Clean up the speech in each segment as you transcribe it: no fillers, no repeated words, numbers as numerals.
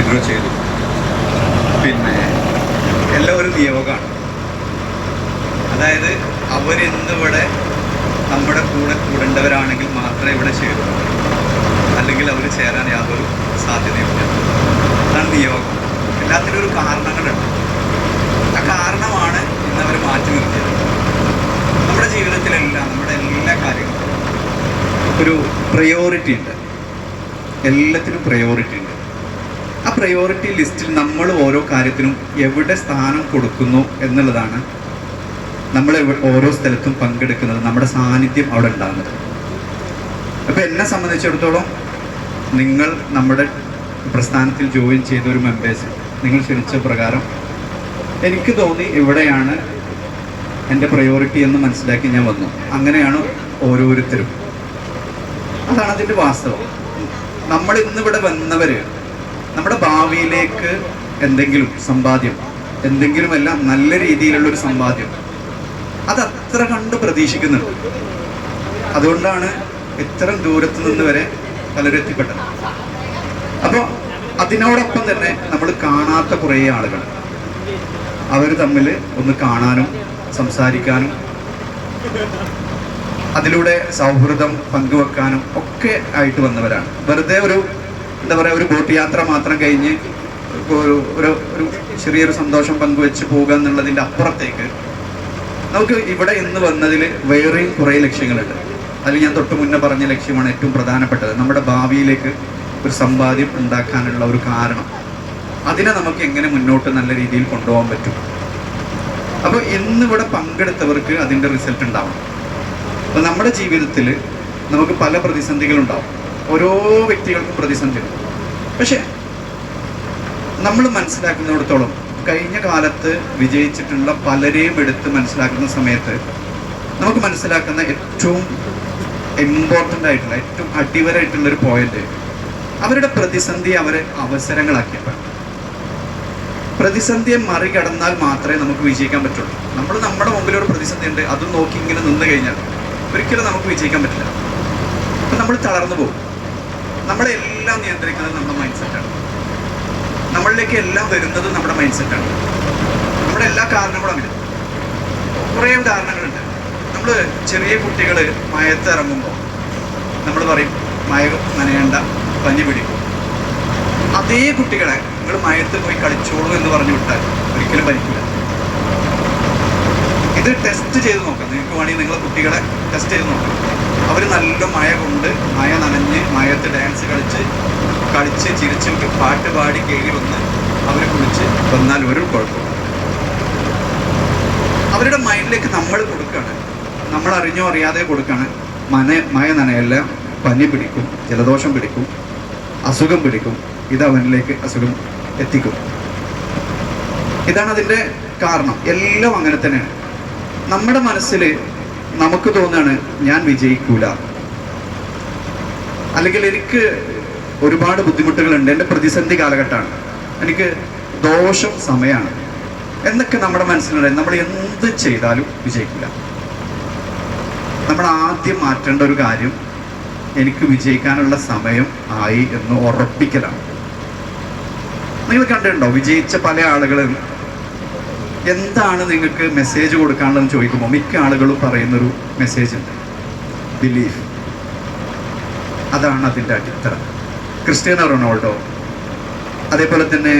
Withdraw ചെയ്തു. പിന്നെ എല്ലാം ഒരു നിയോഗമാണ്. അതായത് അവരിന്നിവിടെ നമ്മുടെ കൂടെ കൂടേണ്ടവരാണെങ്കിൽ മാത്രമേ ഇവിടെ ചേരൂ, അല്ലെങ്കിൽ അവർ ചേരാൻ യാതൊരു സാധ്യതയുമില്ല. അതാണ് നിയോഗം. എല്ലാത്തിനും ഒരു കാരണങ്ങളുണ്ട്. ആ കാരണമാണ് ഇന്നവർ മാറ്റി നിർത്തിയത്. നമ്മുടെ ജീവിതത്തിലെല്ലാം, നമ്മുടെ എല്ലാ കാര്യങ്ങളും ഒരു പ്രയോറിറ്റി ഉണ്ട്. എല്ലാത്തിനും പ്രയോറിറ്റി ഉണ്ട്. ആ പ്രയോറിറ്റി ലിസ്റ്റിൽ നമ്മൾ ഓരോ കാര്യത്തിനും എവിടെ സ്ഥാനം കൊടുക്കുന്നു എന്നുള്ളതാണ് നമ്മൾ ഓരോ സ്ഥലത്തും പങ്കെടുക്കുന്നത്, നമ്മുടെ സാന്നിധ്യം അവിടെ ഉണ്ടാകുന്നത്. അപ്പോൾ എന്നെ സംബന്ധിച്ചിടത്തോളം നിങ്ങൾ നമ്മുടെ പ്രസ്ഥാനത്തിൽ ജോയിൻ ചെയ്ത ഒരു മെമ്പേഴ്സ്, നിങ്ങൾ ക്ഷണിച്ച പ്രകാരം എനിക്ക് തോന്നി ഇവിടെയാണ് എൻ്റെ പ്രയോറിറ്റി എന്ന് മനസ്സിലാക്കി ഞാൻ വന്നു. അങ്ങനെയാണ് ഓരോരുത്തരും. അതാണ് അതിൻ്റെ വാസ്തവം. നമ്മൾ ഇന്നിവിടെ വന്നവർ നമ്മുടെ ഭാവിയിലേക്ക് എന്തെങ്കിലും സമ്പാദ്യം, എന്തെങ്കിലുമെല്ലാം നല്ല രീതിയിലുള്ളൊരു സമ്പാദ്യം അത് അത്ര കണ്ട് പ്രതീക്ഷിക്കുന്നുണ്ട്. അതുകൊണ്ടാണ് ഇത്ര ദൂരത്ത് നിന്ന് വരെ പലരും എത്തിപ്പെട്ടത്. അപ്പോൾ അതിനോടൊപ്പം തന്നെ നമ്മൾ കാണാത്ത കുറേ ആളുകൾ, അവർ തമ്മിൽ ഒന്ന് കാണാനും സംസാരിക്കാനും അതിലൂടെ സൗഹൃദം പങ്കുവെക്കാനും ഒക്കെ ആയിട്ട് വന്നവരാണ്. വെറുതെ ഒരു എന്താ പറയുക, ഒരു ബോട്ട് യാത്ര മാത്രം കഴിഞ്ഞ് ഒരു ചെറിയൊരു സന്തോഷം പങ്കുവെച്ച് പോകുക എന്നുള്ളതിൻ്റെ അപ്പുറത്തേക്ക് നമുക്ക് ഇവിടെ ഇന്ന് വന്നതിൽ വേറെയും കുറേ ലക്ഷ്യങ്ങളുണ്ട്. അതിൽ ഞാൻ തൊട്ട് മുന്നേ പറഞ്ഞ ലക്ഷ്യമാണ് ഏറ്റവും പ്രധാനപ്പെട്ടത്. നമ്മുടെ ഭാവിയിലേക്ക് ഒരു സമ്പാദ്യം ഉണ്ടാക്കാനുള്ള ഒരു കാരണം, അതിനെ നമുക്ക് എങ്ങനെ മുന്നോട്ട് നല്ല രീതിയിൽ കൊണ്ടുപോകാൻ പറ്റും. അപ്പോൾ ഇന്നിവിടെ പങ്കെടുത്തവർക്ക് അതിൻ്റെ റിസൾട്ട് ഉണ്ടാവണം. അപ്പോൾ നമ്മുടെ ജീവിതത്തിൽ നമുക്ക് പല പ്രതിസന്ധികളുണ്ടാവും. ഓരോ വ്യക്തികൾക്കും പ്രതിസന്ധിയുണ്ട്. പക്ഷെ നമ്മൾ മനസ്സിലാക്കുന്നിടത്തോളം കഴിഞ്ഞ കാലത്ത് വിജയിച്ചിട്ടുള്ള പലരെയും എടുത്ത് മനസ്സിലാക്കുന്ന സമയത്ത് നമുക്ക് മനസ്സിലാക്കുന്ന ഏറ്റവും ഇമ്പോർട്ടൻ്റ് ആയിട്ടുള്ള, ഏറ്റവും അടിവരായിട്ടുള്ളൊരു പോയിന്റ്, അവരുടെ പ്രതിസന്ധി അവരെ അവസരങ്ങളാക്കിയപ്പോൾ. പ്രതിസന്ധിയെ മറികടന്നാൽ മാത്രമേ നമുക്ക് വിജയിക്കാൻ പറ്റുള്ളൂ. നമ്മൾ നമ്മുടെ മുമ്പിൽ ഒരു പ്രതിസന്ധി ഉണ്ട്, അതും നോക്കി ഇങ്ങനെ നിന്ന് കഴിഞ്ഞാൽ ഒരിക്കലും നമുക്ക് വിജയിക്കാൻ പറ്റില്ല. അപ്പം നമ്മൾ തളർന്നു പോകും. നമ്മളെല്ലാം നിയന്ത്രിക്കുന്നത് നമ്മുടെ മൈൻഡ് സെറ്റാണ്. നമ്മളിലേക്ക് എല്ലാം വരുന്നത് നമ്മുടെ മൈൻഡ് സെറ്റാണ്. നമ്മുടെ എല്ലാ കാരണങ്ങളും അങ്ങനെ കുറേ ഉദാഹരണങ്ങളുണ്ട്. നമ്മൾ ചെറിയ കുട്ടികൾ മയത്ത് ഇറങ്ങുമ്പോൾ നമ്മൾ പറയും മയ നനയേണ്ട, പനി പിടിക്കും. അതേ കുട്ടികളെ നിങ്ങൾ മയത്ത് പോയി കളിച്ചോളൂ എന്ന് പറഞ്ഞു വിട്ടാൽ ഒരിക്കലും പനിക്കില്ല. ഇത് ടെസ്റ്റ് ചെയ്ത് നോക്കാം. നിങ്ങൾക്ക് വേണമെങ്കിൽ നിങ്ങളെ കുട്ടികളെ ടെസ്റ്റ് ചെയ്ത് നോക്കാം. അവർ നല്ല മഴ കൊണ്ട്, മഴ നനഞ്ഞ്, മഴയത്ത് ഡാൻസ് കളിച്ച് ചിരിച്ച് പാട്ട് പാടി കയറി വന്ന് അവർ കുളിച്ച് വന്നാൽ ഒരു കുഴപ്പമില്ല. അവരുടെ മൈൻഡിലേക്ക് നമ്മൾ കൊടുക്കുകയാണ്, നമ്മൾ അറിഞ്ഞോ അറിയാതെ കൊടുക്കുകയാണ്. മഴ നനയല്ല, പനി പിടിക്കും, ജലദോഷം പിടിക്കും, അസുഖം പിടിക്കും, ഇത് അവനിലേക്ക് അസുഖം എത്തിക്കും. ഇതാണ് അതിൻ്റെ കാരണം. എല്ലാം അങ്ങനെ തന്നെയാണ്. നമ്മുടെ മനസ്സിൽ നമുക്ക് തോന്നുകയാണ് ഞാൻ വിജയിക്കൂല, അല്ലെങ്കിൽ എനിക്ക് ഒരുപാട് ബുദ്ധിമുട്ടുകളുണ്ട്, എൻ്റെ പ്രതിസന്ധി കാലഘട്ടമാണ്, എനിക്ക് ദോഷം സമയമാണ് എന്നൊക്കെ നമ്മുടെ മനസ്സിലുണ്ട്. നമ്മൾ എന്ത് ചെയ്താലും വിജയിക്കില്ല. നമ്മൾ ആദ്യം മാറ്റേണ്ട ഒരു കാര്യം എനിക്ക് വിജയിക്കാനുള്ള സമയം ആയി എന്ന് ഉറപ്പിക്കലാണ്. നിങ്ങൾ കണ്ടിട്ടുണ്ടോ വിജയിച്ച പല ആളുകളും എന്താണ് നിങ്ങൾക്ക് മെസ്സേജ് കൊടുക്കാനുള്ളതെന്ന് ചോദിക്കുമ്പോൾ മിക്ക ആളുകളും പറയുന്നൊരു മെസ്സേജ് ഉണ്ട്, ബിലീഫ്. അതാണ് അതിൻ്റെ അടിത്തറ. ക്രിസ്ത്യാനോ റൊണാൾഡോ, അതേപോലെ തന്നെ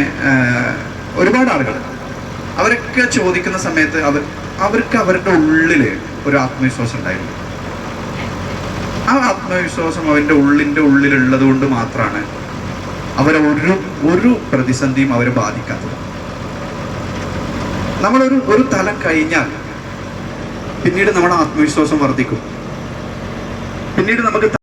ഒരുപാട് ആളുകൾ, അവരൊക്കെ ചോദിക്കുന്ന സമയത്ത് അവർക്ക് അവരുടെ ഉള്ളിൽ ഒരു ആത്മവിശ്വാസം ഉണ്ടായിരുന്നു. ആ ആത്മവിശ്വാസം അവൻ്റെ ഉള്ളിലുള്ളത് കൊണ്ട് മാത്രമാണ് അവരെ ഒരു പ്രതിസന്ധിയും അവരെ ബാധിക്കാത്തത്. നമ്മളൊരു തലം കഴിഞ്ഞാൽ പിന്നീട് നമ്മുടെ ആത്മവിശ്വാസം വർദ്ധിക്കും. പിന്നീട് നമുക്ക്